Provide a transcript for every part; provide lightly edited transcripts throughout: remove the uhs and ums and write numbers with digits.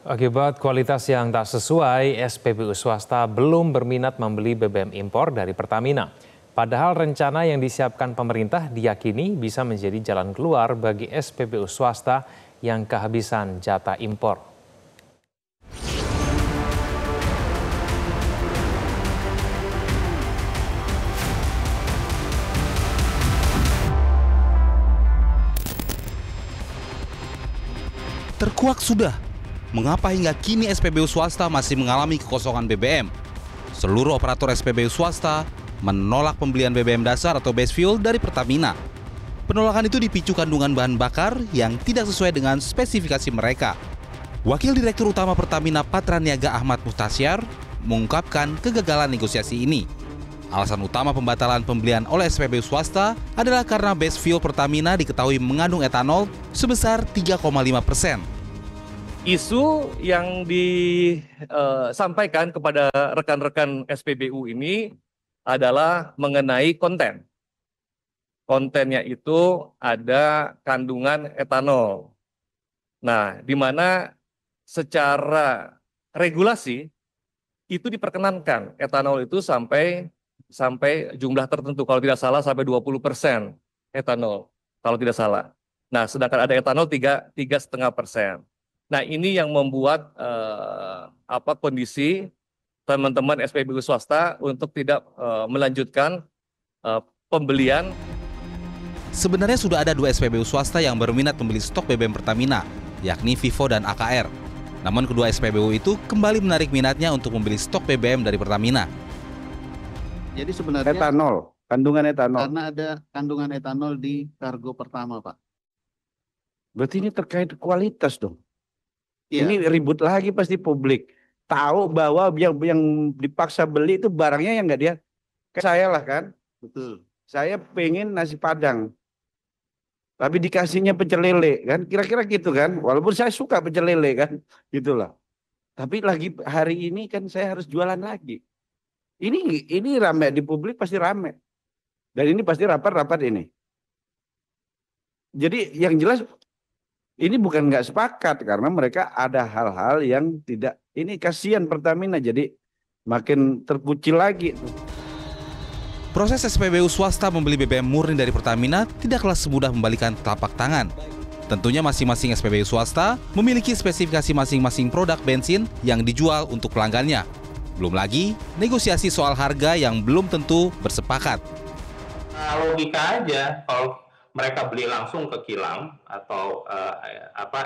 Akibat kualitas yang tak sesuai, SPBU swasta belum berminat membeli BBM impor dari Pertamina. Padahal rencana yang disiapkan pemerintah diyakini bisa menjadi jalan keluar bagi SPBU swasta yang kehabisan jatah impor. Terkuak sudah. Mengapa hingga kini SPBU swasta masih mengalami kekosongan BBM? Seluruh operator SPBU swasta menolak pembelian BBM dasar atau base fuel dari Pertamina. Penolakan itu dipicu kandungan bahan bakar yang tidak sesuai dengan spesifikasi mereka. Wakil Direktur Utama Pertamina Patraniaga Ahmad Muhtasyar mengungkapkan kegagalan negosiasi ini. Alasan utama pembatalan pembelian oleh SPBU swasta adalah karena base fuel Pertamina diketahui mengandung etanol sebesar 3,5%. Isu yang disampaikan kepada rekan-rekan SPBU ini adalah mengenai konten. Kontennya itu ada kandungan etanol. Nah, di mana secara regulasi itu diperkenankan etanol itu sampai jumlah tertentu, kalau tidak salah sampai 20% etanol, kalau tidak salah. Nah, sedangkan ada etanol 3,5%. Nah, ini yang membuat kondisi teman-teman SPBU swasta untuk tidak melanjutkan pembelian. Sebenarnya sudah ada 2 SPBU swasta yang berminat membeli stok BBM Pertamina, yakni Vivo dan AKR. Namun kedua SPBU itu kembali menarik minatnya untuk membeli stok BBM dari Pertamina. Jadi sebenarnya etanol, kandungan etanol. Karena ada kandungan etanol di kargo pertama, Pak. Berarti ini terkait kualitas dong. Iya. Ini ribut lagi pasti publik. Tahu bahwa yang dipaksa beli itu barangnya yang nggak dia. Kayak saya lah kan. Betul. Saya pengen nasi Padang. Tapi dikasihnya pecel lele kan. Kira-kira gitu kan. Walaupun saya suka pecel lele kan. Gitulah. Tapi lagi hari ini kan saya harus jualan lagi. Ini rame di publik, pasti rame. Dan ini pasti rapat-rapat ini. Jadi yang jelas ini bukan nggak sepakat karena mereka ada hal-hal yang tidak, ini kasihan Pertamina jadi makin terkucil lagi. Proses SPBU swasta membeli BBM murni dari Pertamina tidaklah semudah membalikan telapak tangan. Tentunya masing-masing SPBU swasta memiliki spesifikasi masing-masing produk bensin yang dijual untuk pelanggannya. Belum lagi negosiasi soal harga yang belum tentu bersepakat. Logika aja, kalau mereka beli langsung ke kilang atau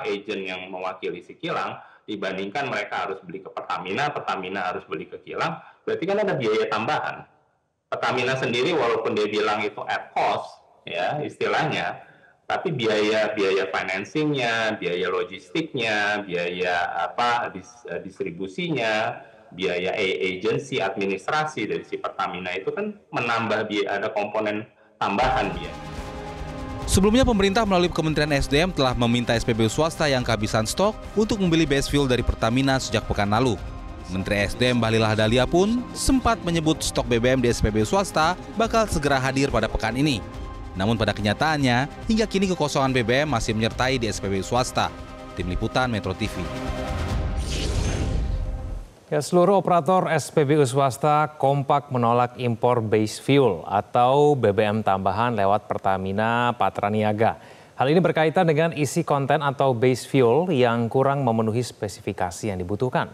agen yang mewakili si kilang, dibandingkan mereka harus beli ke Pertamina, Pertamina harus beli ke kilang, berarti kan ada biaya tambahan. Pertamina sendiri walaupun dia bilang itu at cost, ya istilahnya, tapi biaya financingnya, biaya logistiknya, biaya distribusinya, biaya agency administrasi dari si Pertamina itu kan menambah biaya, ada komponen tambahan biaya. Sebelumnya pemerintah melalui Kementerian SDM telah meminta SPBU swasta yang kehabisan stok untuk membeli base fuel dari Pertamina sejak pekan lalu. Menteri SDM Bahlil Lahadalia pun sempat menyebut stok BBM di SPBU swasta bakal segera hadir pada pekan ini. Namun pada kenyataannya, hingga kini kekosongan BBM masih menyertai di SPBU swasta. Tim Liputan Metro TV. Ya, seluruh operator SPBU swasta kompak menolak impor base fuel atau BBM tambahan lewat Pertamina Patraniaga. Hal ini berkaitan dengan isi konten atau base fuel yang kurang memenuhi spesifikasi yang dibutuhkan.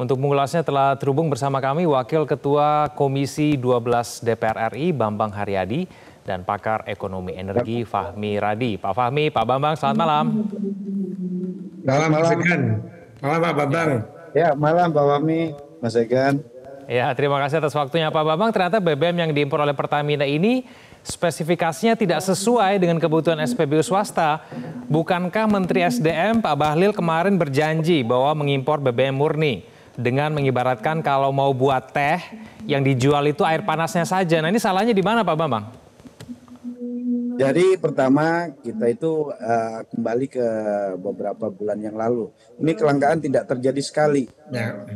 Untuk mengulasnya telah terhubung bersama kami Wakil Ketua Komisi 12 DPR RI Bambang Haryadi dan pakar ekonomi energi Fahmi Radi. Pak Fahmi, Pak Bambang, selamat malam. Malam, Mas Egan. Malam, Pak Bambang. Ya, malam Pak Fahmi, Mas Egan. Ya, terima kasih atas waktunya Pak Bambang. Ternyata BBM yang diimpor oleh Pertamina ini spesifikasinya tidak sesuai dengan kebutuhan SPBU swasta. Bukankah Menteri SDM Pak Bahlil kemarin berjanji bahwa mengimpor BBM murni dengan mengibaratkan kalau mau buat teh yang dijual itu air panasnya saja. Nah, ini salahnya di mana Pak Bambang? Jadi pertama kita itu kembali ke beberapa bulan yang lalu. Ini kelangkaan tidak terjadi sekali. Ya.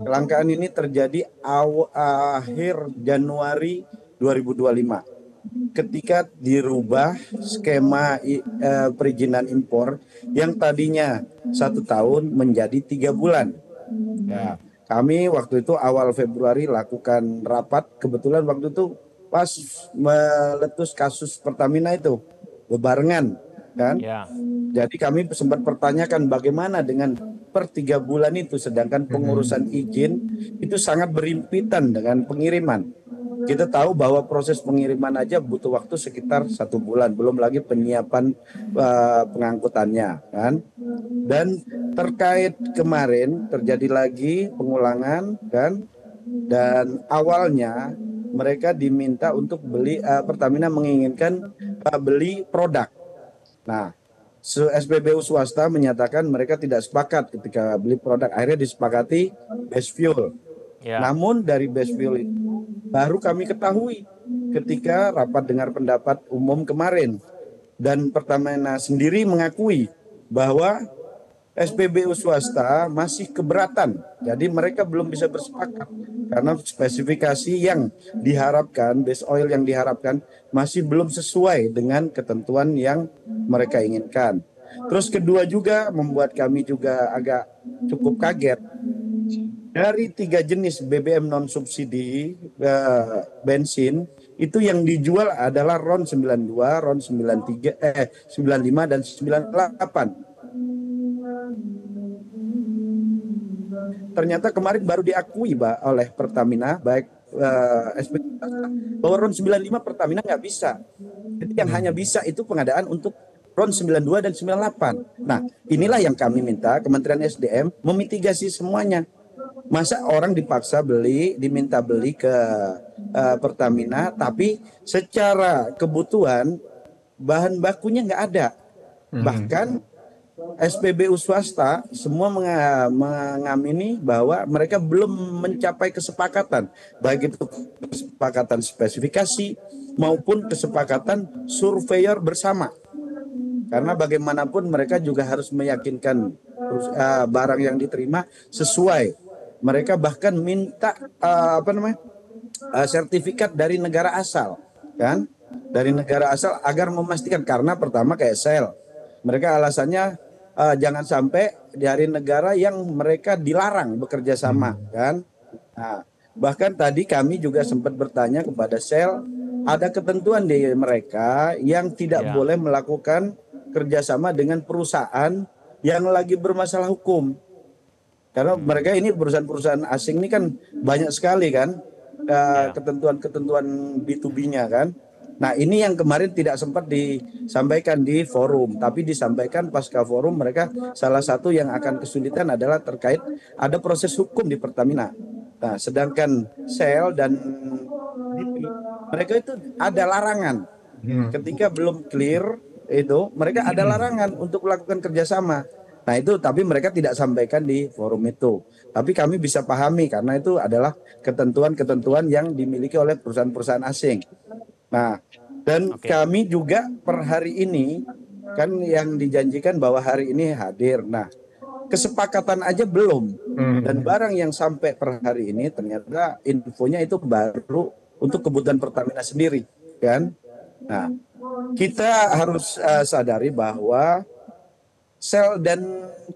Kelangkaan ini terjadi akhir Januari 2025. ketika dirubah skema perizinan impor yang tadinya 1 tahun menjadi 3 bulan. Ya, kami waktu itu awal Februari lakukan rapat, kebetulan waktu itu pas meletus kasus Pertamina itu bebarengan kan. Ya. Jadi kami sempat pertanyakan bagaimana dengan per 3 bulan itu, sedangkan pengurusan izin itu sangat berhimpitan dengan pengiriman. Kita tahu bahwa proses pengiriman aja butuh waktu sekitar 1 bulan, belum lagi penyiapan pengangkutannya kan. Dan terkait kemarin terjadi lagi pengulangan kan, dan awalnya mereka diminta untuk beli, Pertamina menginginkan beli produk. Nah, SPBU swasta menyatakan mereka tidak sepakat ketika beli produk, akhirnya disepakati base fuel. Ya. Namun dari base fuel itu baru kami ketahui ketika rapat dengar pendapat umum kemarin, dan Pertamina sendiri mengakui bahwa SPBU swasta masih keberatan, jadi mereka belum bisa bersepakat karena spesifikasi yang diharapkan, base oil yang diharapkan masih belum sesuai dengan ketentuan yang mereka inginkan. Terus kedua juga membuat kami juga agak cukup kaget, dari 3 jenis BBM non subsidi bensin itu yang dijual adalah RON 92, RON 93, 95 dan 98. Ternyata kemarin baru diakui oleh Pertamina, baik SPBU, bahwa RON 95 Pertamina nggak bisa. Jadi yang hanya bisa itu pengadaan untuk RON 92 dan 98. Nah, inilah yang kami minta Kementerian SDM memitigasi semuanya. Masa orang dipaksa beli, diminta beli ke Pertamina, tapi secara kebutuhan bahan bakunya nggak ada. Bahkan SPBU swasta semua mengamini bahwa mereka belum mencapai kesepakatan, baik itu kesepakatan spesifikasi maupun kesepakatan surveyor bersama. Karena bagaimanapun mereka juga harus meyakinkan barang yang diterima sesuai. Mereka bahkan minta sertifikat dari negara asal, kan? Dari negara asal agar memastikan, karena pertama kayak Shell, mereka alasannya jangan sampai dari negara yang mereka dilarang bekerja sama, kan? Nah, bahkan tadi kami juga sempat bertanya kepada Shell, ada ketentuan di mereka yang tidak boleh melakukan kerjasama dengan perusahaan yang lagi bermasalah hukum. Karena mereka ini perusahaan-perusahaan asing ini kan banyak sekali kan ketentuan-ketentuan B2B-nya kan. Nah, ini yang kemarin tidak sempat disampaikan di forum, tapi disampaikan pasca forum. Mereka salah satu yang akan kesulitan adalah terkait ada proses hukum di Pertamina. Nah, sedangkan Shell dan BP, mereka itu ada larangan. Ketika belum clear itu, mereka ada larangan untuk melakukan kerjasama. Nah itu, tapi mereka tidak sampaikan di forum itu. Tapi kami bisa pahami karena itu adalah ketentuan-ketentuan yang dimiliki oleh perusahaan-perusahaan asing. Nah, dan kami juga per hari ini kan yang dijanjikan bahwa hari ini hadir. Nah, kesepakatan aja belum. Dan barang yang sampai per hari ini ternyata infonya itu baru untuk kebutuhan Pertamina sendiri, kan? Nah, kita harus sadari bahwa Shell dan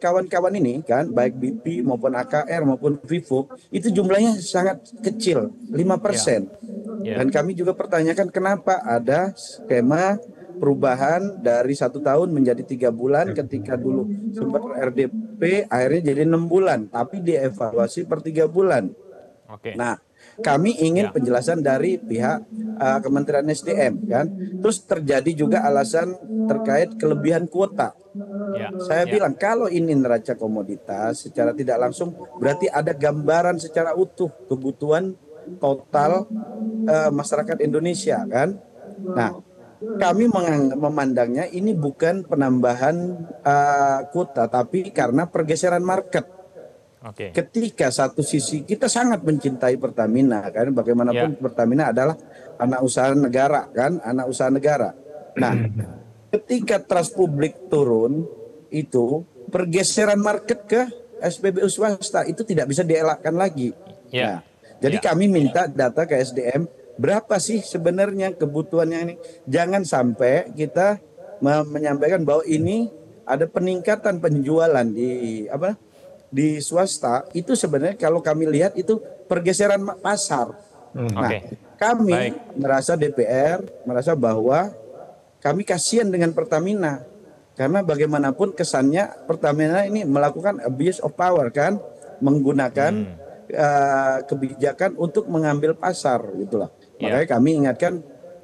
kawan-kawan ini kan, baik BP maupun AKR maupun Vivo, itu jumlahnya sangat kecil, 5%. Dan kami juga pertanyakan kenapa ada skema perubahan dari 1 tahun menjadi 3 bulan, ketika dulu sempat RDP akhirnya jadi 6 bulan, tapi dievaluasi per 3 bulan. Nah, kami ingin penjelasan dari pihak Kementerian SDM kan. Terus terjadi juga alasan terkait kelebihan kuota. Saya bilang kalau ini neraca komoditas secara tidak langsung berarti ada gambaran secara utuh kebutuhan total masyarakat Indonesia kan. Nah, kami memandangnya ini bukan penambahan kuota, tapi karena pergeseran market. Ketika satu sisi kita sangat mencintai Pertamina kan, bagaimanapun Pertamina adalah anak usaha negara kan, anak usaha negara. Nah, ketika trust publik turun itu pergeseran market ke SPBU swasta itu tidak bisa dielakkan lagi. Nah, jadi kami minta data ke SDM berapa sih sebenarnya kebutuhannya ini. Jangan sampai kita menyampaikan bahwa ini ada peningkatan penjualan di swasta, itu sebenarnya kalau kami lihat itu pergeseran pasar. Nah, Oke. kami Baik. merasa DPR merasa bahwa kami kasihan dengan Pertamina karena bagaimanapun kesannya Pertamina ini melakukan abuse of power kan, menggunakan kebijakan untuk mengambil pasar gitulah. Ya. Makanya kami ingatkan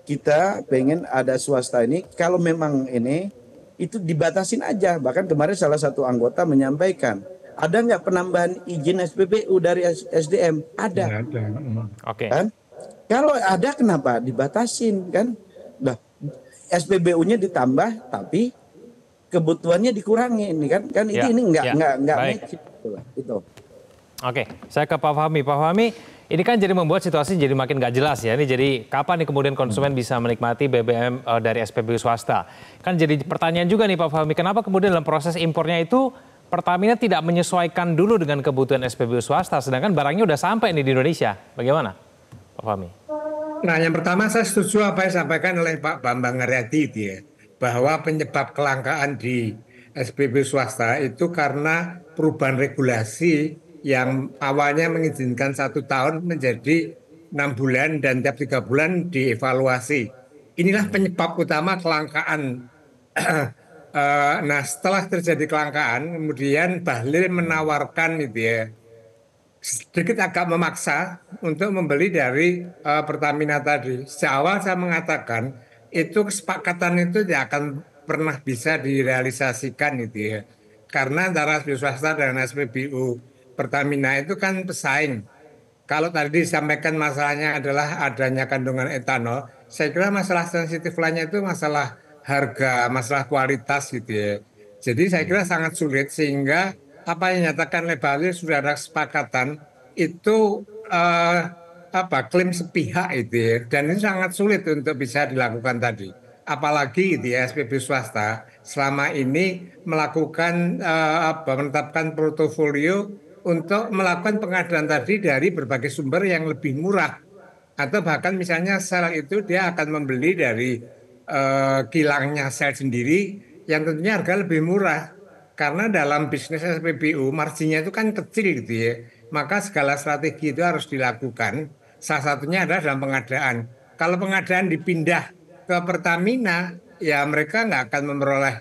kita pengen ada swasta ini kalau memang ini itu dibatasin aja. Bahkan kemarin salah satu anggota menyampaikan, ada nggak penambahan izin SPBU dari SDM? Ada. Ada. Oke. Kan? Kalau ada kenapa dibatasin kan? Nah, SPBU-nya ditambah tapi kebutuhannya dikurangi ini kan? Kan Ya, ini ya. nggak Baik. match itu. Oke, saya ke Pak Fahmi. Pak Fahmi, ini kan jadi membuat situasi jadi makin nggak jelas ya. Ini jadi kapan nih kemudian konsumen bisa menikmati BBM dari SPBU swasta? Kan jadi pertanyaan juga nih Pak Fahmi, kenapa kemudian dalam proses impornya itu Pertamina tidak menyesuaikan dulu dengan kebutuhan SPBU swasta, sedangkan barangnya udah sampai nih di Indonesia. Bagaimana, Pak Fahmi? Nah, yang pertama saya setuju apa yang disampaikan oleh Pak Bambang Haryadi itu ya, bahwa penyebab kelangkaan di SPBU swasta itu karena perubahan regulasi yang awalnya mengizinkan 1 tahun menjadi 6 bulan dan tiap 3 bulan dievaluasi. Inilah penyebab utama kelangkaan. Nah, setelah terjadi kelangkaan, kemudian Bahlil menawarkan itu ya, sedikit agak memaksa untuk membeli dari Pertamina tadi. Sejak awal saya mengatakan itu kesepakatan itu tidak akan pernah bisa direalisasikan itu ya. Karena antara SPBU swasta dan SPBU Pertamina itu kan pesaing. Kalau tadi disampaikan masalahnya adalah adanya kandungan etanol, saya kira masalah sensitif lainnya itu masalah harga, masalah kualitas gitu ya. Jadi saya kira sangat sulit sehingga apa yang dinyatakan oleh Bahlil sudah ada kesepakatan itu klaim sepihak itu ya. Dan ini sangat sulit untuk bisa dilakukan tadi. Apalagi gitu ya SPBU swasta selama ini melakukan menetapkan portofolio untuk melakukan pengadaan tadi dari berbagai sumber yang lebih murah. Atau bahkan misalnya sel itu dia akan membeli dari kilangnya sel sendiri yang tentunya harga lebih murah. Karena dalam bisnis SPBU marginnya itu kan kecil gitu ya. Maka segala strategi itu harus dilakukan. Salah satunya adalah dalam pengadaan. Kalau pengadaan dipindah ke Pertamina, ya mereka nggak akan memperoleh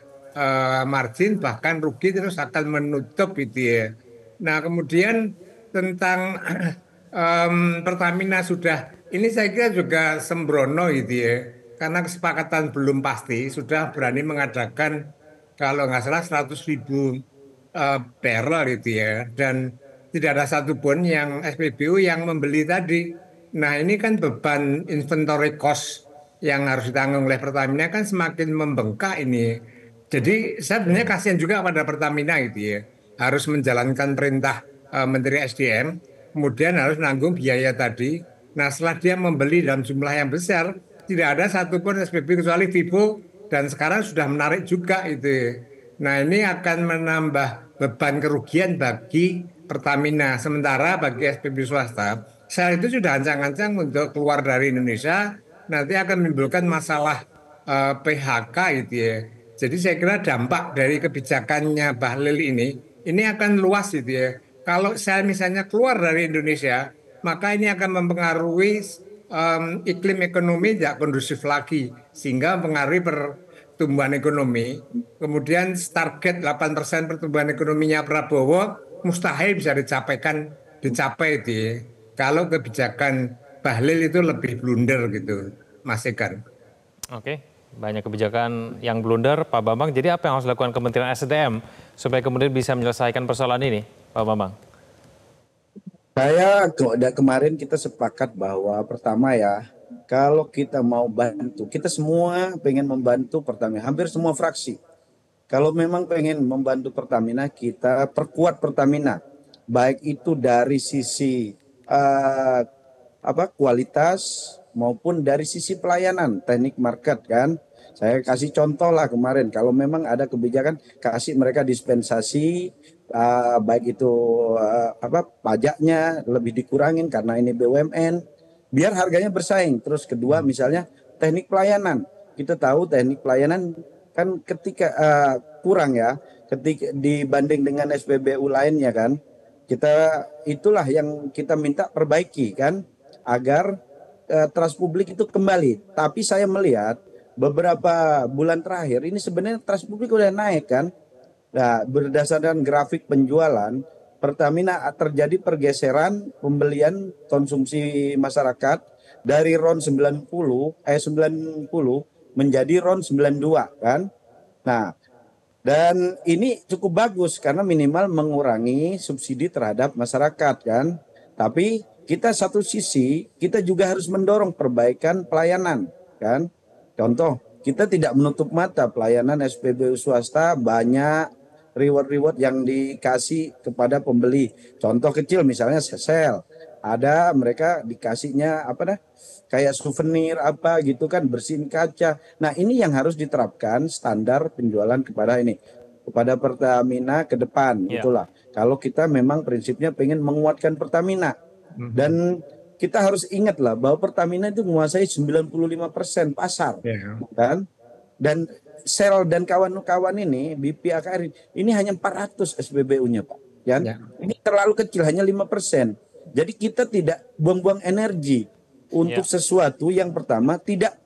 margin, bahkan rugi terus akan menutup itu ya. Nah kemudian tentang Pertamina sudah, ini saya kira juga sembrono gitu ya. Karena kesepakatan belum pasti, sudah berani mengadakan kalau nggak salah 100.000 barrel itu ya. Dan tidak ada satupun yang SPBU yang membeli tadi. Nah ini kan beban inventory cost yang harus ditanggung oleh Pertamina kan semakin membengkak ini. Jadi saya sebenarnya kasihan juga pada Pertamina gitu ya. Harus menjalankan perintah Menteri SDM, kemudian harus nanggung biaya tadi. Nah setelah dia membeli dalam jumlah yang besar, tidak ada satupun SPBU kecuali Vivo dan sekarang sudah menarik juga itu. Nah ini akan menambah beban kerugian bagi Pertamina. Sementara bagi SPBU swasta, saat itu sudah ancang-ancang untuk keluar dari Indonesia, nanti akan menimbulkan masalah PHK gitu ya. Jadi saya kira dampak dari kebijakannya Bahlil ini akan luas gitu ya. Kalau saya misalnya keluar dari Indonesia, maka ini akan mempengaruhi iklim ekonomi tidak kondusif lagi, sehingga mempengaruhi pertumbuhan ekonomi. Kemudian target 8% pertumbuhan ekonominya Prabowo mustahil bisa dicapai itu ya. Kalau kebijakan Bahlil itu lebih blunder gitu, Mas Egan. Oke, banyak kebijakan yang blunder, Pak Bambang. Jadi apa yang harus dilakukan Kementerian SDM supaya kemudian bisa menyelesaikan persoalan ini, Pak Bambang? Kemarin kita sepakat bahwa pertama ya, kalau kita mau bantu, kita semua pengen membantu Pertamina, hampir semua fraksi. Kalau memang pengen membantu Pertamina, kita perkuat Pertamina, baik itu dari sisi kualitas maupun dari sisi pelayanan, teknik market kan. Saya kasih contoh lah kemarin, kalau memang ada kebijakan kasih mereka dispensasi, baik itu pajaknya lebih dikurangin karena ini BUMN. biar harganya bersaing. Terus kedua misalnya teknik pelayanan. Kita tahu teknik pelayanan kan ketika kurang ya, ketika dibanding dengan SPBU lainnya kan. Kita itulah yang kita minta perbaiki kan, agar trust publik itu kembali. Tapi saya melihat beberapa bulan terakhir ini sebenarnya trust publik udah naik kan. Nah, berdasarkan grafik penjualan, Pertamina terjadi pergeseran pembelian konsumsi masyarakat dari RON 90 menjadi RON 92 kan. Nah, dan ini cukup bagus karena minimal mengurangi subsidi terhadap masyarakat kan. Tapi kita satu sisi kita juga harus mendorong perbaikan pelayanan kan. Contoh, kita tidak menutup mata pelayanan SPBU swasta banyak reward-reward yang dikasih kepada pembeli. Contoh kecil misalnya sesel. Ada mereka dikasihnya kayak souvenir apa gitu kan, bersihin kaca. Nah, ini yang harus diterapkan standar penjualan kepada Pertamina ke depan. Itulah. Kalau kita memang prinsipnya pengen menguatkan Pertamina. Dan kita harus ingatlah bahwa Pertamina itu menguasai 95% pasar. Kan? Dan Shell dan kawan-kawan ini BP AKR ini hanya 400 SPBU-nya, Pak. Ini terlalu kecil, hanya 5%. Jadi kita tidak buang-buang energi untuk sesuatu yang pertama tidak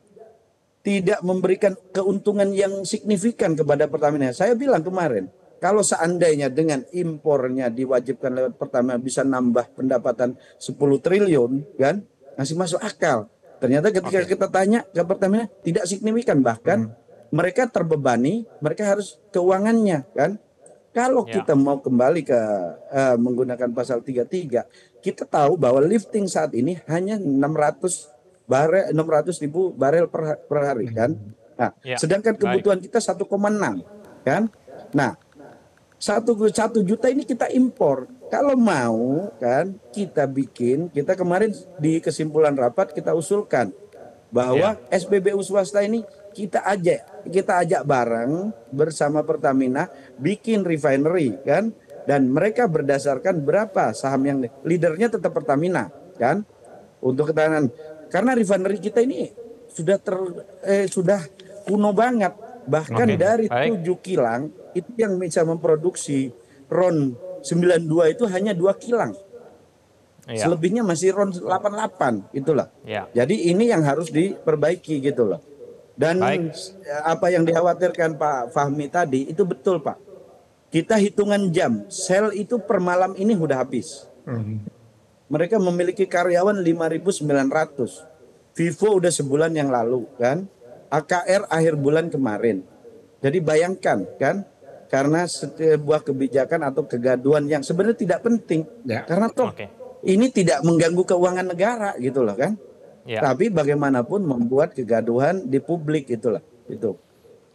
memberikan keuntungan yang signifikan kepada Pertamina. Saya bilang kemarin, kalau seandainya dengan impornya diwajibkan lewat Pertamina bisa nambah pendapatan 10 triliun kan, masih masuk akal. Ternyata ketika kita tanya ke Pertamina tidak signifikan, bahkan mereka terbebani, mereka harus keuangannya kan. Kalau kita mau kembali ke menggunakan pasal 33, kita tahu bahwa lifting saat ini hanya 600.000 barel per hari kan. Nah, sedangkan kebutuhan kita 1,6 kan. Nah, 1 juta ini kita impor. Kalau mau kan kita kemarin di kesimpulan rapat kita usulkan bahwa SPBU swasta ini kita ajak bareng bersama Pertamina bikin refinery kan, dan mereka berdasarkan berapa saham yang leadernya tetap Pertamina kan untuk ketahanan, karena refinery kita ini sudah kuno banget, bahkan dari 7 kilang itu yang bisa memproduksi RON 92 itu hanya 2 kilang. Selebihnya masih RON 88 itulah. Jadi ini yang harus diperbaiki gitu loh. Dan apa yang dikhawatirkan Pak Fahmi tadi itu betul Pak. Kita hitungan jam, Shell itu per malam ini udah habis. Mereka memiliki karyawan 5.900. Vivo udah sebulan yang lalu kan. AKR akhir bulan kemarin. Jadi bayangkan kan, karena sebuah kebijakan atau kegaduhan yang sebenarnya tidak penting. Karena toh ini tidak mengganggu keuangan negara gitu loh kan. Tapi bagaimanapun membuat kegaduhan di publik itulah. Itu.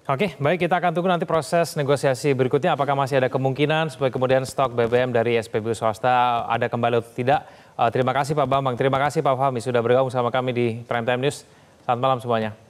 Oke, baik, kita akan tunggu nanti proses negosiasi berikutnya. Apakah masih ada kemungkinan supaya kemudian stok BBM dari SPBU swasta ada kembali atau tidak? Terima kasih Pak Bambang, terima kasih Pak Fahmi sudah bergabung sama kami di Prime Time News. Selamat malam semuanya.